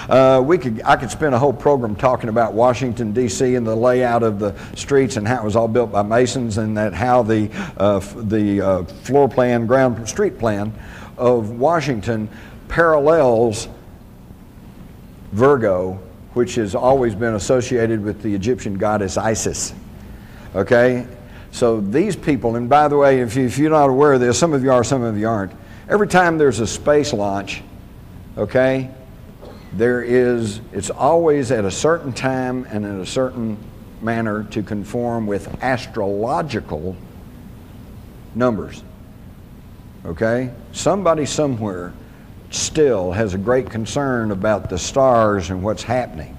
I could spend a whole program talking about Washington, D.C. and the layout of the streets and how it was all built by Masons, and that how the floor plan, street plan of Washington parallels Virgo, which has always been associated with the Egyptian goddess Isis. Okay? So these people, and by the way, if you're not aware of this, some of you are, some of you aren't. Every time there's a space launch, okay, it's always at a certain time and in a certain manner to conform with astrological numbers. Okay? Somebody somewhere still has a great concern about the stars and what's happening.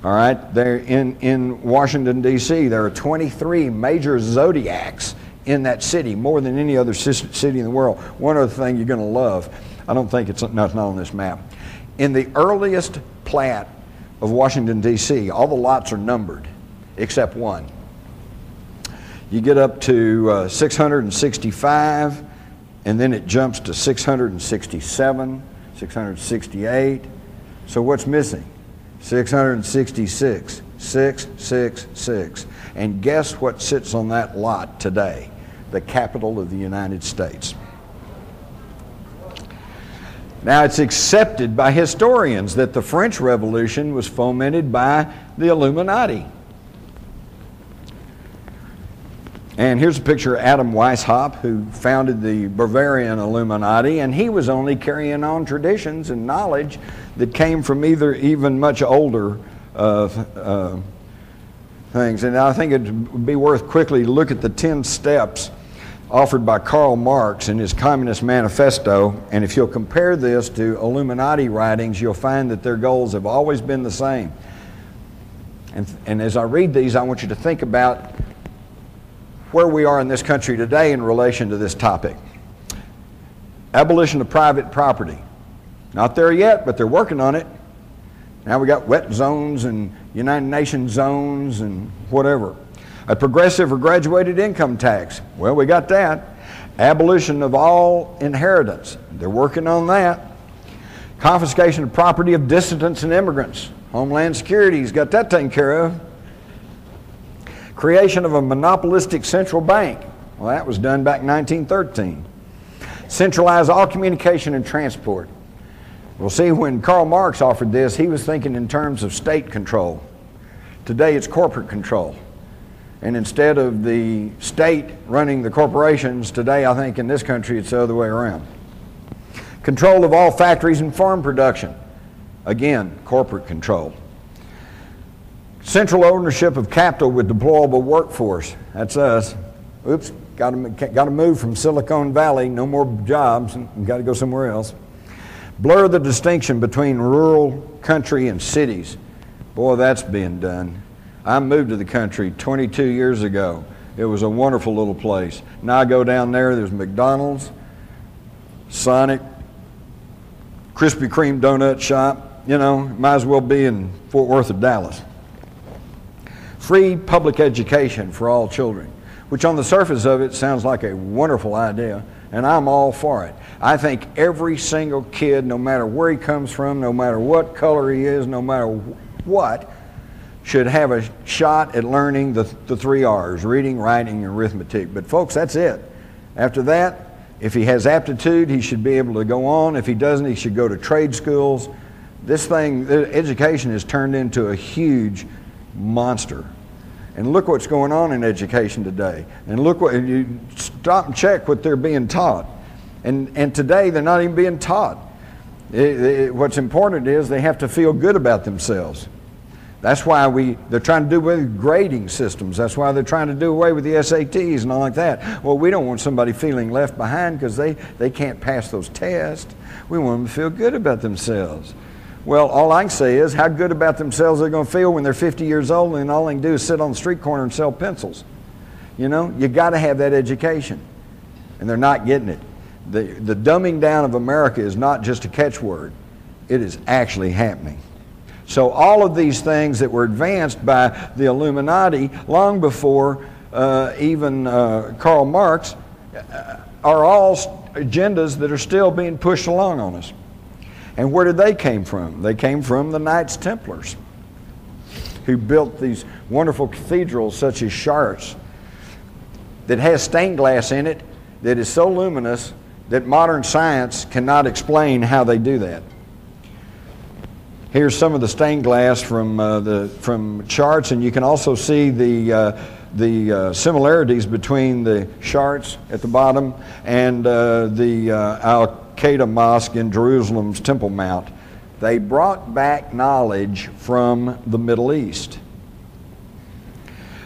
All right? There in Washington, D.C., there are 23 major zodiacs in that city, more than any other city in the world. One other thing you're going to love, I don't think it's not on this map. In the earliest plat of Washington, D.C., all the lots are numbered except one. You get up to 665, and then it jumps to 667, 668. So what's missing? 666, 666. And guess what sits on that lot today? The capital of the United States. Now, it's accepted by historians that the French Revolution was fomented by the Illuminati. And here's a picture of Adam Weishaupt, who founded the Bavarian Illuminati, and he was only carrying on traditions and knowledge that came from even much older things. And I think it would be worth quickly to look at the 10 steps offered by Karl Marx in his Communist Manifesto, and if you'll compare this to Illuminati writings, you'll find that their goals have always been the same. And as I read these, I want you to think about where we are in this country today in relation to this topic. Abolition of private property. Not there yet, but they're working on it. Now we got wet zones and United Nations zones and whatever. A progressive or graduated income tax. Well, we got that. Abolition of all inheritance. They're working on that. Confiscation of property of dissidents and immigrants. Homeland Security's got that taken care of. Creation of a monopolistic central bank. Well, that was done back in 1913. Centralize all communication and transport. Well, see, when Karl Marx offered this, he was thinking in terms of state control. Today, it's corporate control. And instead of the state running the corporations, today, I think in this country, it's the other way around. Control of all factories and farm production. Again, corporate control. Central ownership of capital with deployable workforce. That's us. Oops, got to move from Silicon Valley, no more jobs, and got to go somewhere else. Blur the distinction between rural, country, and cities. Boy, that's being done. I moved to the country 22 years ago. It was a wonderful little place. Now I go down there's McDonald's, Sonic, Krispy Kreme donut shop. You know, might as well be in Fort Worth or Dallas. Free public education for all children, which on the surface of it sounds like a wonderful idea, and I'm all for it. I think every single kid, no matter where he comes from, no matter what color he is, no matter what, should have a shot at learning the 3 R's, reading, writing, and arithmetic. But folks, that's it. After that, if he has aptitude, he should be able to go on. If he doesn't, he should go to trade schools. This thing, education has turned into a huge monster. And look what's going on in education today. And look what, you stop and check what they're being taught. And today they're not even being taught. What's important is they have to feel good about themselves. That's why they're trying to do away with grading systems. That's why they're trying to do away with the SATs and all like that. Well, we don't want somebody feeling left behind because they can't pass those tests. We want them to feel good about themselves. Well, all I can say is how good about themselves they're going to feel when they're 50 years old and all they can do is sit on the street corner and sell pencils. You know, you got to have that education. And they're not getting it. The dumbing down of America is not just a catchword. It is actually happening. So all of these things that were advanced by the Illuminati long before even Karl Marx are all agendas that are still being pushed along on us. And where did they came from? They came from the Knights Templars, who built these wonderful cathedrals such as Chartres that has stained glass in it that is so luminous that modern science cannot explain how they do that. Here's some of the stained glass from Chartres, and you can also see the similarities between the Chartres at the bottom and the Al-Qaeda Mosque in Jerusalem's Temple Mount. They brought back knowledge from the Middle East.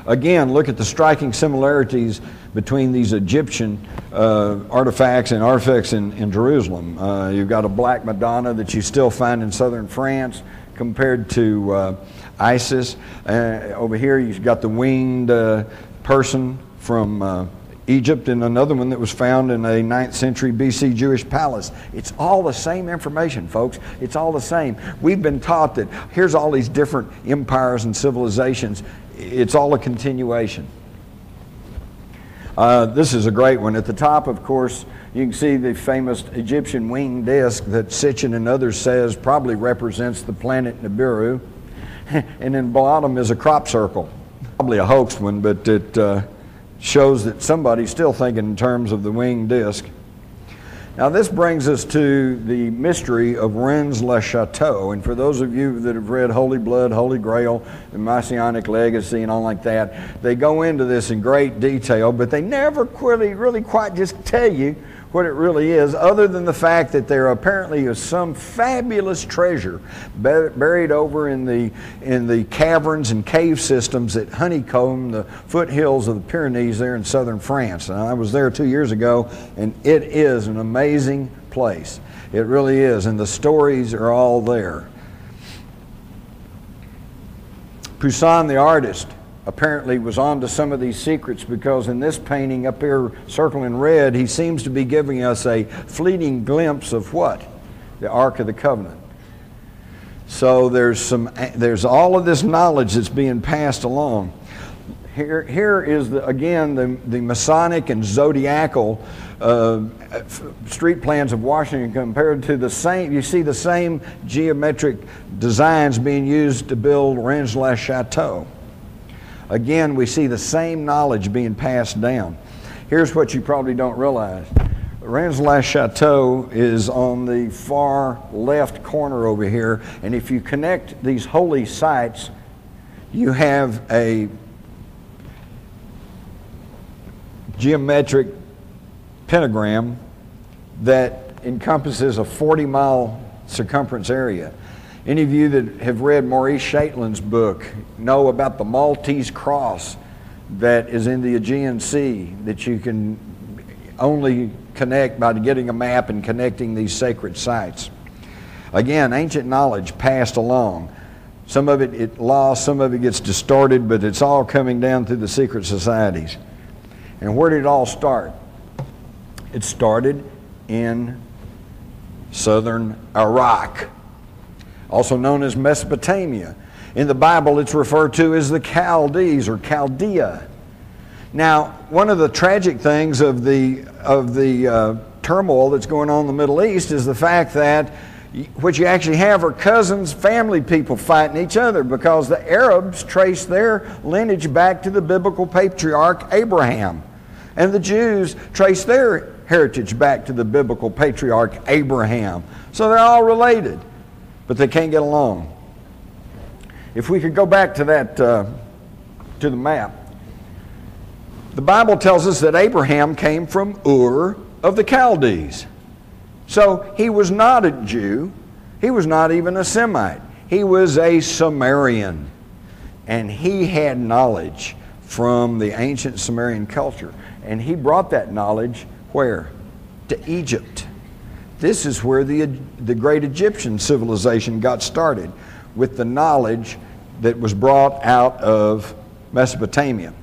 Again, look at the striking similarities between these Egyptian artifacts and artifacts in Jerusalem. You've got a black Madonna that you still find in southern France compared to Isis. Over here you've got the winged person from Egypt, and another one that was found in a 9th century BC Jewish palace. It's all the same information, folks. It's all the same. We've been taught that here's all these different empires and civilizations. It's all a continuation. This is a great one. At the top, of course, you can see the famous Egyptian winged disc that Sitchin and others says probably represents the planet Nibiru. And in bottom is a crop circle. Probably a hoaxed one, but it shows that somebody's still thinking in terms of the winged disc. Now this brings us to the mystery of Rennes-le-Château. And for those of you that have read Holy Blood, Holy Grail, the Messianic Legacy and all like that, they go into this in great detail, but they never really quite just tell you what it really is, other than the fact that there apparently is some fabulous treasure buried over in the caverns and cave systems that honeycomb the foothills of the Pyrenees there in southern France. And I was there 2 years ago, and it is an amazing place. It really is, and the stories are all there. Poussin, the artist, apparently was onto some of these secrets, because in this painting up here circled in red, he seems to be giving us a fleeting glimpse of what? The Ark of the Covenant. So there's all of this knowledge that's being passed along. Here is again the Masonic and zodiacal street plans of Washington compared to the same. You see the same geometric designs being used to build Rennes-le-Château. Again, we see the same knowledge being passed down. Here's what you probably don't realize. Rennes-le-Château is on the far left corner over here, and if you connect these holy sites, you have a geometric pentagram that encompasses a 40-mile circumference area. Any of you that have read Maurice Shaitlin's book know about the Maltese cross that is in the Aegean Sea that you can only connect by getting a map and connecting these sacred sites. Again, ancient knowledge passed along. Some of it lost, some of it gets distorted, but it's all coming down through the secret societies. And where did it all start? It started in southern Iraq, also known as Mesopotamia. In the Bible, it's referred to as the Chaldees or Chaldea. Now, one of the tragic things of the turmoil that's going on in the Middle East is the fact that what you actually have are cousins, family people fighting each other, because the Arabs trace their lineage back to the biblical patriarch Abraham, and the Jews trace their heritage back to the biblical patriarch Abraham. So they're all related, but they can't get along. If we could go back to that, to the map, the Bible tells us that Abraham came from Ur of the Chaldees. So he was not a Jew. He was not even a Semite. He was a Sumerian. And he had knowledge from the ancient Sumerian culture. And he brought that knowledge where? To Egypt. This is where the great Egyptian civilization got started, with the knowledge that was brought out of Mesopotamia.